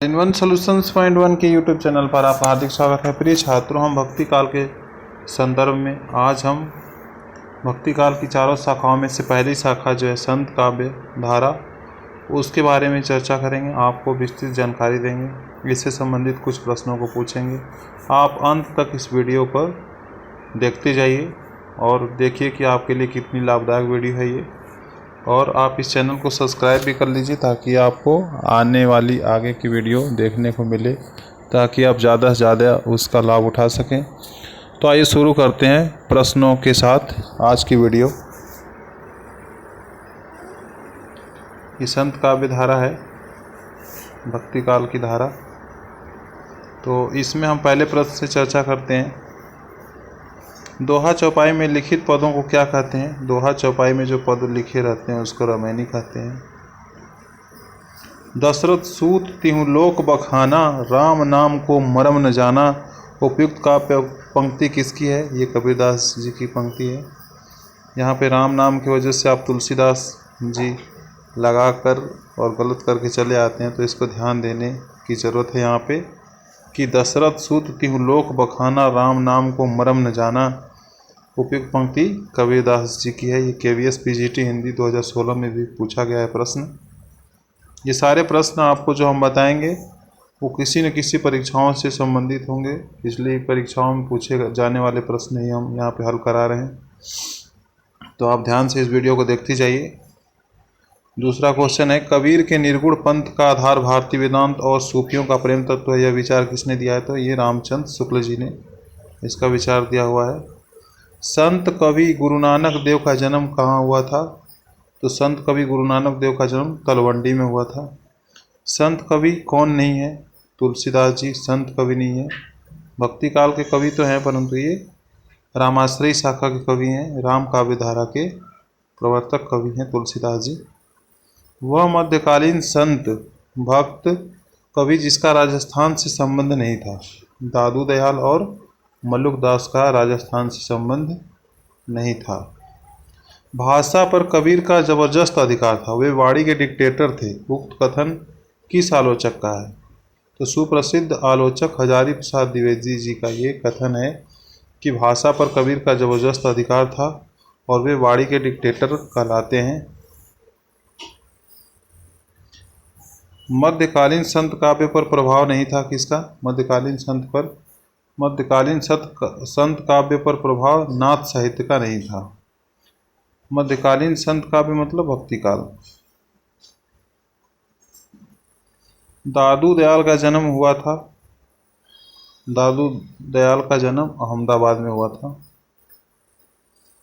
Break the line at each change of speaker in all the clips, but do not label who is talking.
इन solutions point one के YouTube channel पर आपका हार्दिक स्वागत है। प्रिय छात्रों, हम भक्ति काल के संदर्भ में आज हम भक्ति काल की चारों शाखाओं में से पहली शाखा जो है संत काव्य धारा, उसके बारे में चर्चा करेंगे। आपको विस्तृत जानकारी देंगे, इससे संबंधित कुछ प्रश्नों को पूछेंगे। आप अंत तक इस वीडियो पर देखते जाइए और देखिए कि आपके लिए कितनी लाभदायक वीडियो है ये। और आप इस चैनल को सब्सक्राइब भी कर लीजिए ताकि आपको आने वाली आगे की वीडियो देखने को मिले, ताकि आप ज़्यादा से ज़्यादा उसका लाभ उठा सकें। तो आइए शुरू करते हैं प्रश्नों के साथ आज की वीडियो। ये संत काव्य धारा है, भक्ति काल की धारा। तो इसमें हम पहले प्रश्न से चर्चा करते हैं। दोहा चौपाई में लिखित पदों को क्या कहते हैं? दोहा चौपाई में जो पद लिखे रहते हैं उसको रामायणी कहते हैं। दशरथ सूत तिहु लोक बखाना, राम नाम को मरम न जाना। उपयुक्त काव्य पंक्ति किसकी है? ये कबीरदास जी की पंक्ति है। यहाँ पे राम नाम की वजह से आप तुलसीदास जी लगा कर और गलत करके चले आते हैं, तो इसको ध्यान देने की ज़रूरत है यहाँ पे कि दशरथ सूत तिहु लोक बखाना, राम नाम को मरम न जाना। उपयुक्त पंक्ति कबीरदास जी की है। ये KVS PGT हिंदी 2016 में भी पूछा गया है प्रश्न। ये सारे प्रश्न आपको जो हम बताएंगे वो किसी न किसी परीक्षाओं से संबंधित होंगे। पिछली परीक्षाओं में पूछे जाने वाले प्रश्न ही हम यहाँ पे हल करा रहे हैं, तो आप ध्यान से इस वीडियो को देखते जाइए। दूसरा क्वेश्चन है, कबीर के निर्गुण पंथ का आधार भारतीय वेदांत और सूफियों का प्रेम तत्व है। यह विचार किसने दिया है? तो ये रामचंद्र शुक्ल जी ने इसका विचार दिया हुआ है। संत कवि गुरु नानक देव का जन्म कहाँ हुआ था? तो संत कवि गुरु नानक देव का जन्म तलवंडी में हुआ था। संत कवि कौन नहीं है? तुलसीदास जी संत कवि नहीं है। भक्ति काल के कवि तो हैं, परंतु ये रामाश्रयी शाखा के कवि हैं। राम काव्य धारा के प्रवर्तक कवि हैं तुलसीदास जी। वह मध्यकालीन संत भक्त कवि जिसका राजस्थान से संबंध नहीं था। दादू दयाल और मल्लुक दास का राजस्थान से संबंध नहीं था। भाषा पर कबीर का जबरदस्त अधिकार था, वे वाणी के डिक्टेटर थे। उक्त कथन किस आलोचक का है? तो सुप्रसिद्ध आलोचक हजारी प्रसाद द्विवेदी जी का ये कथन है कि भाषा पर कबीर का जबरदस्त अधिकार था और वे वाणी के डिक्टेटर कहलाते हैं। मध्यकालीन संत काव्य पर प्रभाव नहीं था किसका? मध्यकालीन संत काव्य पर प्रभाव नाथ साहित्य का नहीं था। मध्यकालीन संत काव्य मतलब भक्ति काल। दादू दयाल का जन्म हुआ था। दादू दयाल का जन्म अहमदाबाद में हुआ था।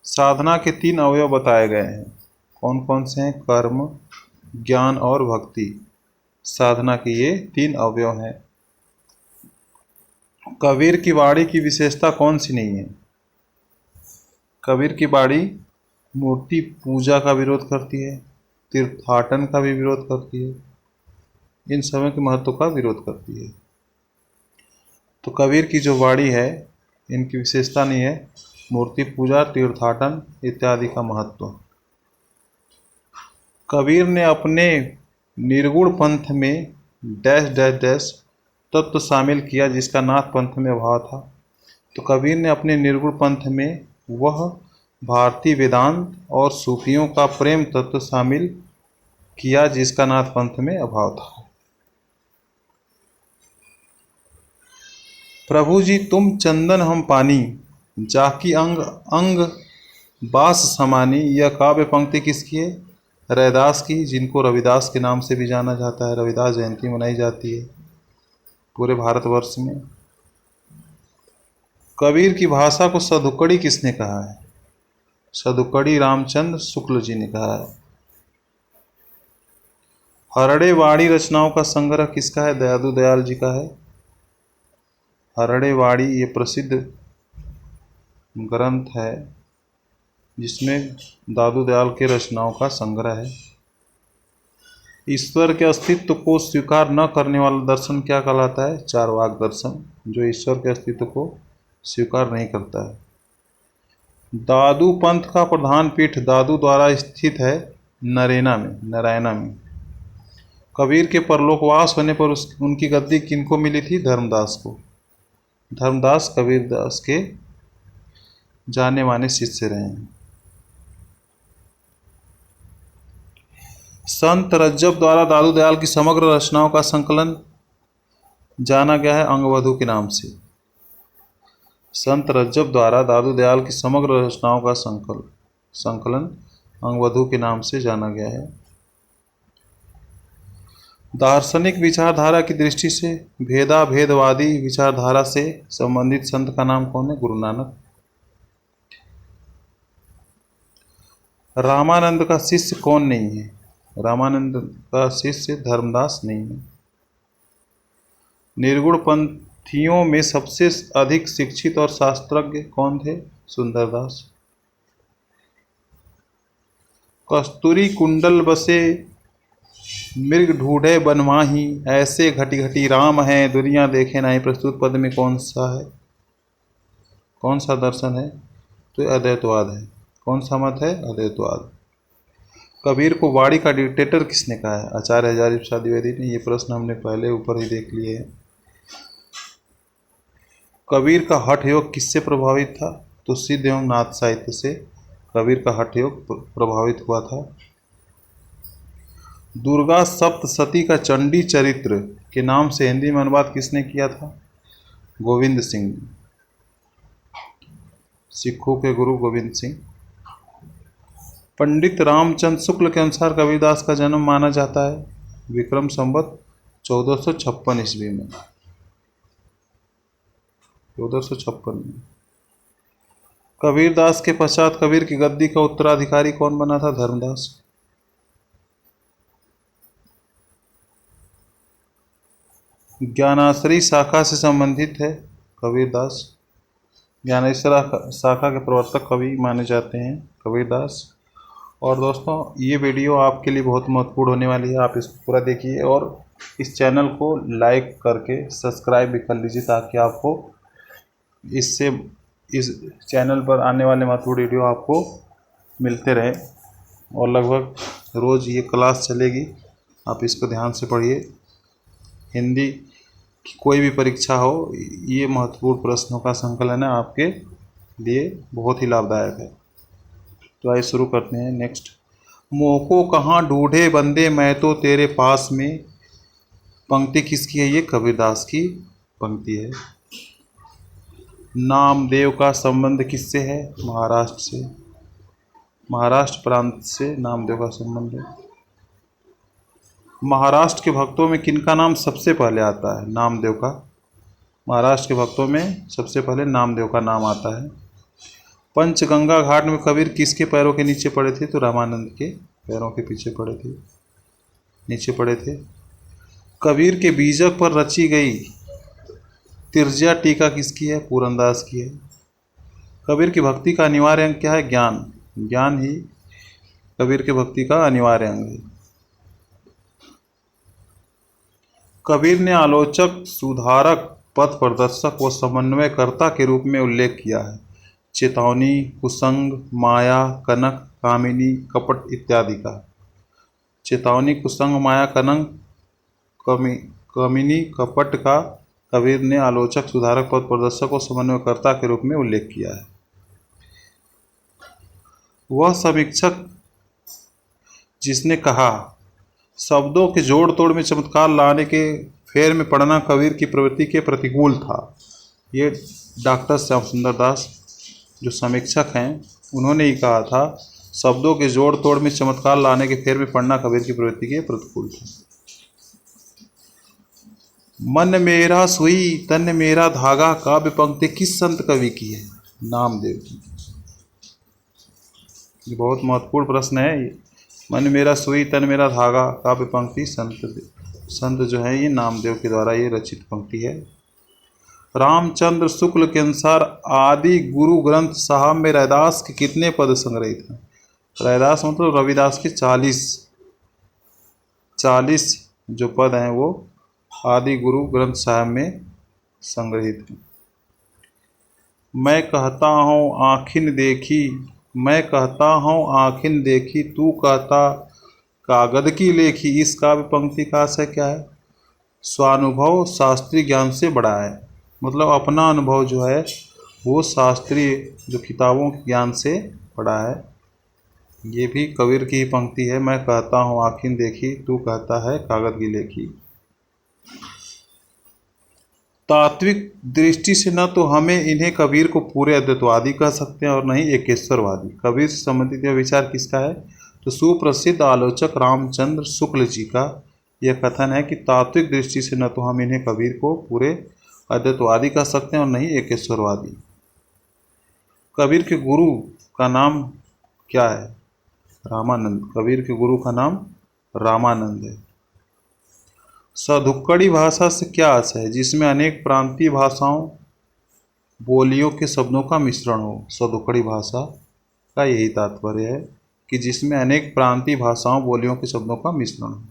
साधना के 3 अवयव बताए गए हैं, कौन कौन से हैं? कर्म, ज्ञान और भक्ति। साधना के ये 3 अवयव हैं। कबीर की वाणी की विशेषता कौन सी नहीं है? कबीर की वाणी मूर्ति पूजा का विरोध करती है, तीर्थाटन का भी विरोध करती है, इन समय के महत्व का विरोध करती है। तो कबीर की जो वाणी है, इनकी विशेषता नहीं है मूर्ति पूजा, तीर्थाटन इत्यादि का महत्व। कबीर ने अपने निर्गुण पंथ में डैश डैश डैश तत्व शामिल किया जिसका नाथ पंथ में अभाव था। तो कबीर ने अपने निर्गुण पंथ में वह भारतीय वेदांत और सूफियों का प्रेम तत्व शामिल किया जिसका नाथ पंथ में अभाव था। प्रभु जी तुम चंदन हम पानी, जाकी अंग अंग बास समानी। यह काव्य पंक्ति किसकी है? रैदास की, जिनको रविदास के नाम से भी जाना जाता है। रविदास जयंती मनाई जाती है पूरे भारतवर्ष में। कबीर की भाषा को सदुक्कड़ी किसने कहा है? सदुक्कड़ी रामचंद्र शुक्ल जी ने कहा है। हरड़े वाणी रचनाओं का संग्रह किसका है? दादू दयाल जी का है। हरड़े वाणी ये प्रसिद्ध ग्रंथ है जिसमें दादू दयाल के रचनाओं का संग्रह है। ईश्वर के अस्तित्व को स्वीकार न करने वाला दर्शन क्या कहलाता है? चार्वाक दर्शन, जो ईश्वर के अस्तित्व को स्वीकार नहीं करता है। दादू पंथ का प्रधान पीठ दादू द्वारा स्थित है नारायणा में। कबीर के परलोकवास होने पर उनकी गद्दी किनको मिली थी? धर्मदास को। धर्मदास कबीरदास के जाने माने शिष्य रहे हैं। संत रज्जब द्वारा दादू दयाल की समग्र रचनाओं का संकलन जाना गया है अंगवधू के नाम से। संत रज्जब द्वारा दादू दयाल की समग्र रचनाओं का संकलन अंगवधू के नाम से जाना गया है। दार्शनिक विचारधारा की दृष्टि से भेदाभेदवादी विचारधारा से संबंधित संत का नाम कौन है? गुरु नानक। रामानंद का शिष्य कौन नहीं है? रामानंद का शिष्य धर्मदास नहीं है। निर्गुण पंथियों में सबसे अधिक शिक्षित और शास्त्रज्ञ कौन थे? सुंदरदास। कस्तूरी कुंडल बसे मृग ढूढ़े बनमाही, ऐसे घटी घटी राम हैं दुनिया देखे नहीं। प्रस्तुत पद में कौन सा है? कौन सा दर्शन है? तो अद्वैतवाद है। कौन सा मत है? अद्वैतवाद। कबीर को वाणी का डिक्टेटर किसने कहा है? आचार्य हजारी प्रसाद द्विवेदी ने। ये प्रश्न हमने पहले ऊपर ही देख लिए हैं। कबीर का हठ योग किससे प्रभावित था? तो सिद्ध एवं नाथ साहित्य से कबीर का हठ योग प्रभावित हुआ था। दुर्गा सप्तशती का चंडी चरित्र के नाम से हिंदी में अनुवाद किसने किया था? गोविंद सिंह। सिखों के गुरु गोविंद सिंह। पंडित रामचंद्र शुक्ल के अनुसार कबीरदास का जन्म माना जाता है विक्रम संवत 1456 ईस्वी में। 1456 में। कबीरदास के पश्चात कबीर की गद्दी का उत्तराधिकारी कौन बना था? धर्मदास। ज्ञानाश्रयी शाखा से संबंधित है कबीरदास। ज्ञानेश्वरी शाखा के प्रवर्तक कवि माने जाते हैं कबीरदास। और दोस्तों ये वीडियो आपके लिए बहुत महत्वपूर्ण होने वाली है, आप इसको पूरा देखिए और इस चैनल को लाइक करके सब्सक्राइब भी कर लीजिए ताकि आपको इससे इस चैनल पर आने वाले महत्वपूर्ण वीडियो आपको मिलते रहे। और लगभग रोज़ ये क्लास चलेगी, आप इसको ध्यान से पढ़िए। हिंदी की कोई भी परीक्षा हो, ये महत्वपूर्ण प्रश्नों का संकलन है, आपके लिए बहुत ही लाभदायक है। तो आइए शुरू करते हैं। नेक्स्ट। मोह को कहाँ ढूंढे बंदे मैं तो तेरे पास में, पंक्ति किसकी है? ये कबीरदास की पंक्ति है। नामदेव का संबंध किससे है? महाराष्ट्र से। महाराष्ट्र प्रांत से नामदेव का संबंध है। महाराष्ट्र के भक्तों में किनका नाम सबसे पहले आता है? नामदेव का। महाराष्ट्र के भक्तों में सबसे पहले नामदेव का नाम आता है। पंचगंगा घाट में कबीर किसके पैरों के नीचे पड़े थे? तो रामानंद के पैरों के पीछे पड़े थे, नीचे पड़े थे। कबीर के बीजक पर रची गई तिरजिया टीका किसकी है? पूरनदास की है। कबीर की भक्ति का अनिवार्य अंग क्या है? ज्ञान। ज्ञान ही कबीर के भक्ति का अनिवार्य अंग है। कबीर ने आलोचक, सुधारक, पथ प्रदर्शक व समन्वयकर्ता के रूप में उल्लेख किया है चेतावनी, कुसंग, माया, कनक, कामिनी, कपट इत्यादि का। चेतावनी, कुसंग, माया, कनक, कामिनी, कपट का कबीर ने आलोचक, सुधारक, पथ प्रदर्शक और समन्वयकर्ता के रूप में उल्लेख किया है। वह समीक्षक जिसने कहा शब्दों के जोड़ तोड़ में चमत्कार लाने के फेर में पड़ना कबीर की प्रवृत्ति के प्रतिकूल था, ये डॉक्टर श्याम सुंदर दास जो समीक्षक हैं उन्होंने ही कहा था शब्दों के जोड़ तोड़ में चमत्कार लाने के फेर में पड़ना कबीर की प्रवृत्ति के प्रतिकूल था। मन मेरा सुई तन मेरा धागा काव्य पंक्ति किस संत कवि की है? नामदेव की। ये बहुत महत्वपूर्ण प्रश्न है। मन मेरा सुई तन मेरा धागा काव्य पंक्ति संत जो है ये नामदेव के द्वारा ये रचित पंक्ति है। रामचंद्र शुक्ल के अनुसार आदि गुरु ग्रंथ साहब में रैदास के कितने पद संग्रहित हैं? रैदास मतलब रविदास के 40 जो पद हैं वो आदि गुरु ग्रंथ साहब में संग्रहित हैं। मैं कहता हूँ आँखिन देखी, मैं कहता हूँ आँखिन देखी, तू कहता कागद की लेखी, इस काव्य पंक्ति का आशय क्या है? स्वानुभव शास्त्रीय ज्ञान से बड़ा है, मतलब अपना अनुभव जो है वो शास्त्रीय जो किताबों के ज्ञान से बड़ा है। ये भी कबीर की ही पंक्ति है। मैं कहता हूँ आँखें देखी, तू कहता है कागज की लेखी। तात्विक दृष्टि से न तो हमें इन्हें कबीर को पूरे अद्वैतवादी कह सकते हैं और न ही एकेश्वरवादी। कबीर से संबंधित यह विचार किसका है? तो सुप्रसिद्ध आलोचक रामचंद्र शुक्ल जी का यह कथन है कि तात्विक दृष्टि से न तो हम इन्हें कबीर को पूरे अद्वैतवादी कह सकते हैं और न ही एकेश्वरवादी। कबीर के गुरु का नाम क्या है? रामानंद। कबीर के गुरु का नाम रामानंद है। सधुक्कड़ी भाषा से क्या आशय है? जिसमें अनेक प्रांतीय भाषाओं बोलियों के शब्दों का मिश्रण हो। सधुक्कड़ी भाषा का यही तात्पर्य है कि जिसमें अनेक प्रांतीय भाषाओं बोलियों के शब्दों का मिश्रण हो।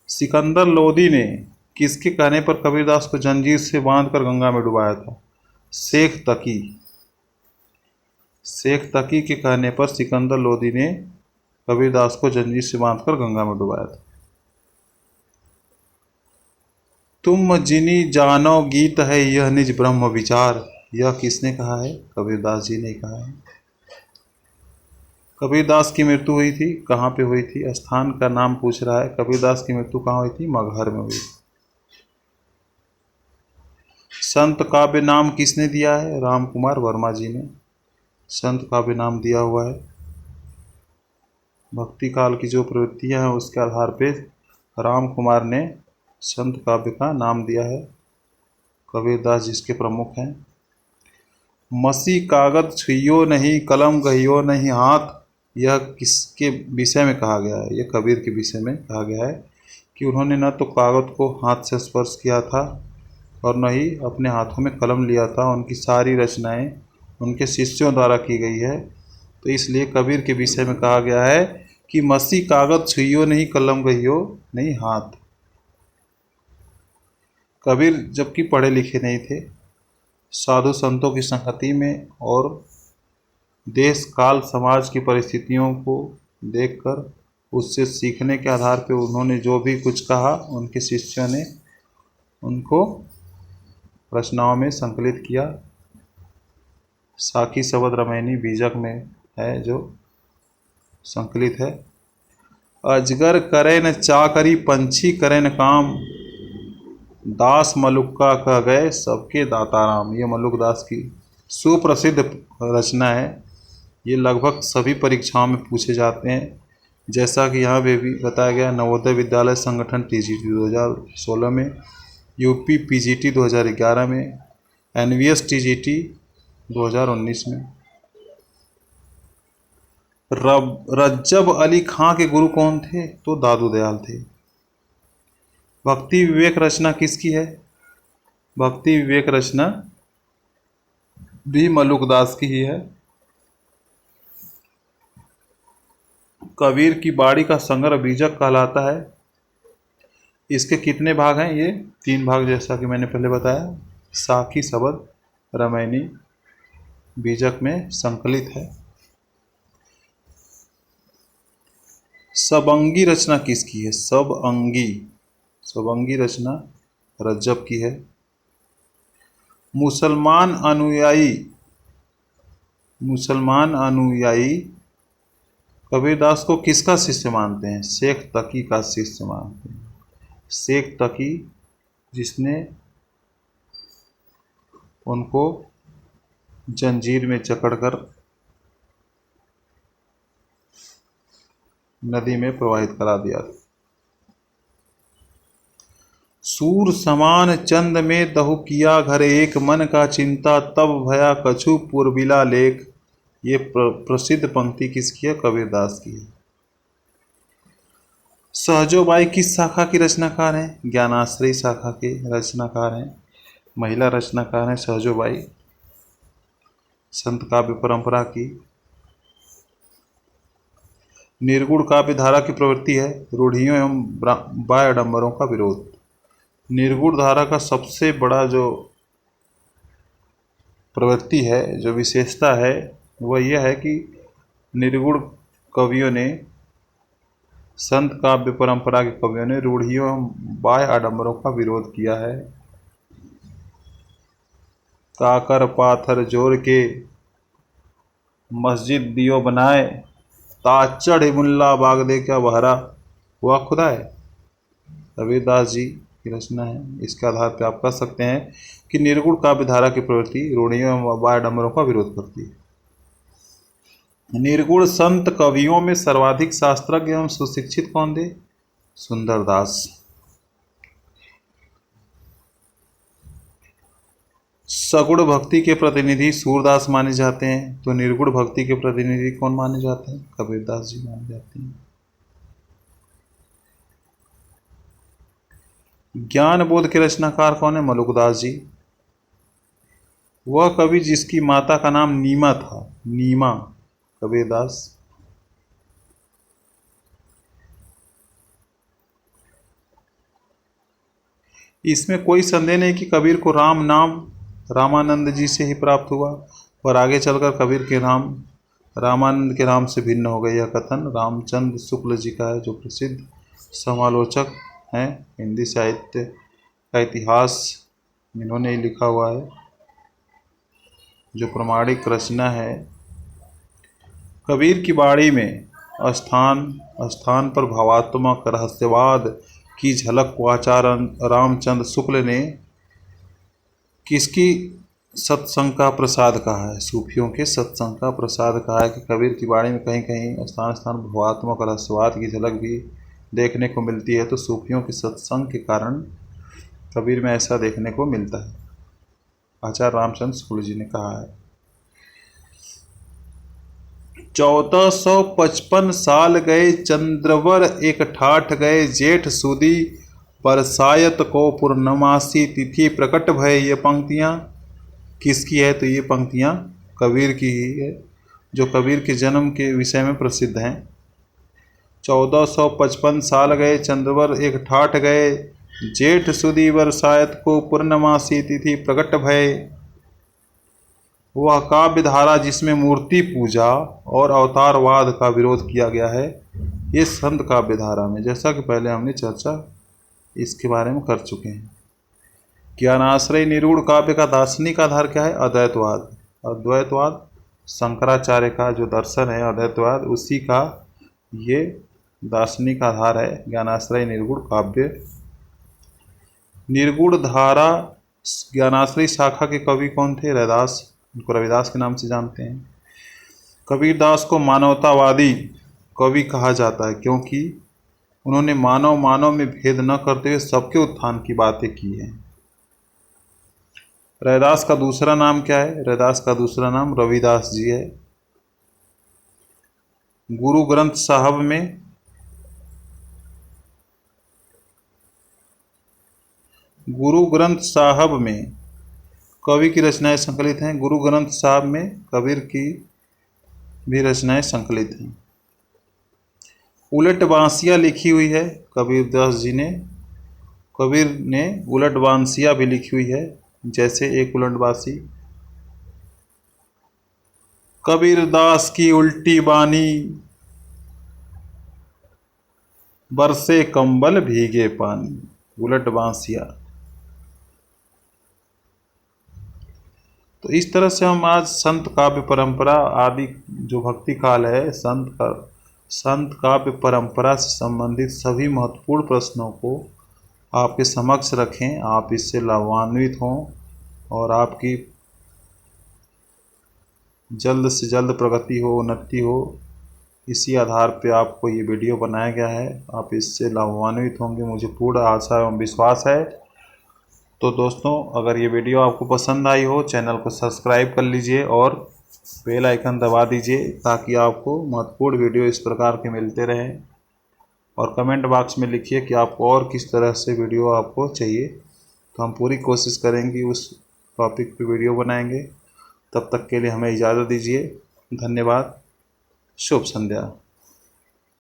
सिकंदर लोदी ने किसके कहने पर कबीरदास को जंजीर से बांधकर गंगा में डुबाया था? शेख तकी। शेख तकी के कहने पर सिकंदर लोदी ने कबीरदास को जंजीर से बांधकर गंगा में डुबाया था। तुम जिनी जानो गीत है यह निज ब्रह्म विचार, यह किसने कहा है? कबीरदास जी ने कहा है। कबीरदास की मृत्यु हुई थी, कहाँ पे हुई थी? स्थान का नाम पूछ रहा है। कबीरदास की मृत्यु कहाँ हुई थी? मगहर में हुई। संत काव्य नाम किसने दिया है? राम कुमार वर्मा जी ने संत काव्य नाम दिया हुआ है। भक्ति काल की जो प्रवृत्तियां हैं उसके आधार पर राम कुमार ने संत काव्य का नाम दिया है। कबीरदास जिसके प्रमुख हैं। मसी कागज छुइयो नहीं, कलम गहियो नहीं हाथ, यह किसके विषय में कहा गया है? यह कबीर के विषय में कहा गया है कि उन्होंने न तो कागज को हाथ से स्पर्श किया था और न ही अपने हाथों में कलम लिया था। उनकी सारी रचनाएं उनके शिष्यों द्वारा की गई है, तो इसलिए कबीर के विषय में कहा गया है कि मसी कागज छुइयो नहीं, कलम गहियो नहीं हाथ। कबीर जबकि पढ़े लिखे नहीं थे, साधु संतों की संगति में और देश काल समाज की परिस्थितियों को देखकर उससे सीखने के आधार पर उन्होंने जो भी कुछ कहा उनके शिष्यों ने उनको रचनाओं में संकलित किया। साखी शबद रामायणी बीजक में है जो संकलित है। अजगर करे न चाकरी, पंछी करे न काम, दास मलुक्का कह गए सबके दाता राम। ये मलुक दास की सुप्रसिद्ध रचना है। ये लगभग सभी परीक्षाओं में पूछे जाते हैं, जैसा कि यहाँ पे भी बताया गया। नवोदय विद्यालय संगठन टीजीटी 2016 में, यूपी पीजीटी 2011 में, एनवीएस टीजीटी 2019 में। रज्जब अली खां के गुरु कौन थे? तो दादू दयाल थे। भक्ति विवेक रचना किसकी है? भक्ति विवेक रचना भी मलुकदास की ही है। कबीर की बाड़ी का संग्रह बीजक कहलाता है। इसके कितने भाग हैं? ये 3 भाग, जैसा कि मैंने पहले बताया। साखी शबद रामायणी बीजक में संकलित है। सबअंगी रचना किसकी है? सबअंगी रचना रज्जब की है। मुसलमान अनुयायी कबीरदास को किसका शिष्य मानते हैं? शेख तकी का शिष्य मानते हैं। शेख तकी जिसने उनको जंजीर में जकड़कर नदी में प्रवाहित करा दिया था। सूर समान चंद में दहु किया घर एक, मन का चिंता तब भया कछु पुरबिला लेख। ये प्रसिद्ध पंक्ति किसकी है? कबीरदास की है। सहजोबाई किस शाखा की रचनाकार हैं? ज्ञानाश्रयी शाखा के रचनाकार हैं। महिला रचनाकार हैं सहजोबाई। संत काव्य परंपरा की निर्गुण काव्य धारा की प्रवृत्ति है। रूढ़ियों एवं बाह्य आडंबरों का विरोध। निर्गुण धारा का सबसे बड़ा जो प्रवृत्ति है, जो विशेषता है, वह यह है कि निर्गुण कवियों ने संत काव्य परंपरा के कवियों ने रूढ़ियों एवं बाह्य आडंबरों का विरोध किया है। काकर पाथर जोड़ के मस्जिद दियो बनाए, ताचढ़ मुल्ला बाग दे क्या बहरा हुआ खुदा है। कबीरदास जी की रचना है। इसके आधार पर आप कह सकते हैं कि निर्गुण काव्य धारा की प्रवृत्ति रूढ़ियों एवं बाह्य आडंबरों का विरोध करती है। निर्गुण संत कवियों में सर्वाधिक शास्त्रज्ञ एवं सुशिक्षित कौन थे? सुंदरदास। सगुण भक्ति के प्रतिनिधि सूरदास माने जाते हैं, तो निर्गुण भक्ति के प्रतिनिधि कौन माने जाते हैं? कबीरदास जी माने जाते हैं। ज्ञान बोध के रचनाकार कौन है? मलुकदास जी। वह कवि जिसकी माता का नाम नीमा था, नीमा। कबीरदास। इसमें कोई संदेह नहीं कि कबीर को राम नाम रामानंद जी से ही प्राप्त हुआ, और आगे चलकर कबीर के नाम रामानंद के नाम से भिन्न हो गया। यह कथन रामचंद्र शुक्ल जी का है, जो प्रसिद्ध समालोचक हैं। हिंदी साहित्य का इतिहास इन्होंने ही लिखा हुआ है, जो प्रमाणिक रचना है। कबीर की बाणी में स्थान स्थान पर भावात्मक रहस्यवाद की झलक को आचार्य रामचंद्र शुक्ल ने किसकी सत्संग का प्रसाद कहा है? सूफियों के सत्संग का प्रसाद कहा है कि कबीर की बाणी में कहीं कहीं स्थान स्थान भावात्मक रहस्यवाद की झलक भी देखने को मिलती है, तो सूफियों के सत्संग के कारण कबीर में ऐसा देखने को मिलता है, आचार्य रामचंद्र शुक्ल जी ने कहा है। 1455 साल गए चंद्रवर एक ठाठ गए, जेठ सुदी बरसायत को पूर्णमासी तिथि प्रकट भय। ये पंक्तियाँ किसकी है? तो ये पंक्तियाँ कबीर की ही है, जो कबीर के जन्म के विषय में प्रसिद्ध हैं। 1455 साल गए चंद्रवर एक ठाठ गए, जेठ सुदी बरसायत को पूर्णमासी तिथि प्रकट भय। वह काव्य धारा जिसमें मूर्ति पूजा और अवतारवाद का विरोध किया गया है, ये संत काव्य धारा में, जैसा कि पहले हमने चर्चा इसके बारे में कर चुके हैं। ज्ञानाश्रय निर्गुण काव्य का दार्शनिक आधार क्या है? अद्वैतवाद। अद्वैतवाद शंकराचार्य का जो दर्शन है अद्वैतवाद, उसी का ये दार्शनिक आधार है ज्ञानाश्रय निर्गुण काव्य। निर्गुण धारा ज्ञानाश्रय शाखा के कवि कौन थे? रैदास। उनको रविदास के नाम से जानते हैं। कबीरदास को मानवतावादी कवि कहा जाता है, क्योंकि उन्होंने मानव में भेद न करते हुए सबके उत्थान की बातें की हैं। रैदास का दूसरा नाम क्या है? रैदास का दूसरा नाम रविदास जी है। गुरु ग्रंथ साहब में कवि की रचनाएं संकलित हैं। गुरु ग्रंथ साहब में कबीर की भी रचनाएं संकलित हैं। उलट बांसियाँ लिखी हुई है कबीरदास जी ने। कबीर ने उलट बांसियाँ भी लिखी हुई है, जैसे एक उलट बांसी। कबीरदास की उल्टी बानी, बरसे कंबल भीगे पानी। उलट बांसिया। तो इस तरह से हम आज संत काव्य परंपरा आदि जो भक्ति काल है, संत काव्य परंपरा से संबंधित सभी महत्वपूर्ण प्रश्नों को आपके समक्ष रखें। आप इससे लाभान्वित हों और आपकी जल्द से जल्द प्रगति हो, उन्नति हो, इसी आधार पे आपको ये वीडियो बनाया गया है। आप इससे लाभान्वित होंगे, मुझे पूर्ण आशा एवं विश्वास है। तो दोस्तों, अगर ये वीडियो आपको पसंद आई हो, चैनल को सब्सक्राइब कर लीजिए और बेल आइकन दबा दीजिए, ताकि आपको महत्वपूर्ण वीडियो इस प्रकार के मिलते रहें। और कमेंट बॉक्स में लिखिए कि आपको और किस तरह से वीडियो आपको चाहिए, तो हम पूरी कोशिश करेंगे उस टॉपिक पे वीडियो बनाएंगे। तब तक के लिए हमें इजाज़त दीजिए। धन्यवाद। शुभ संध्या।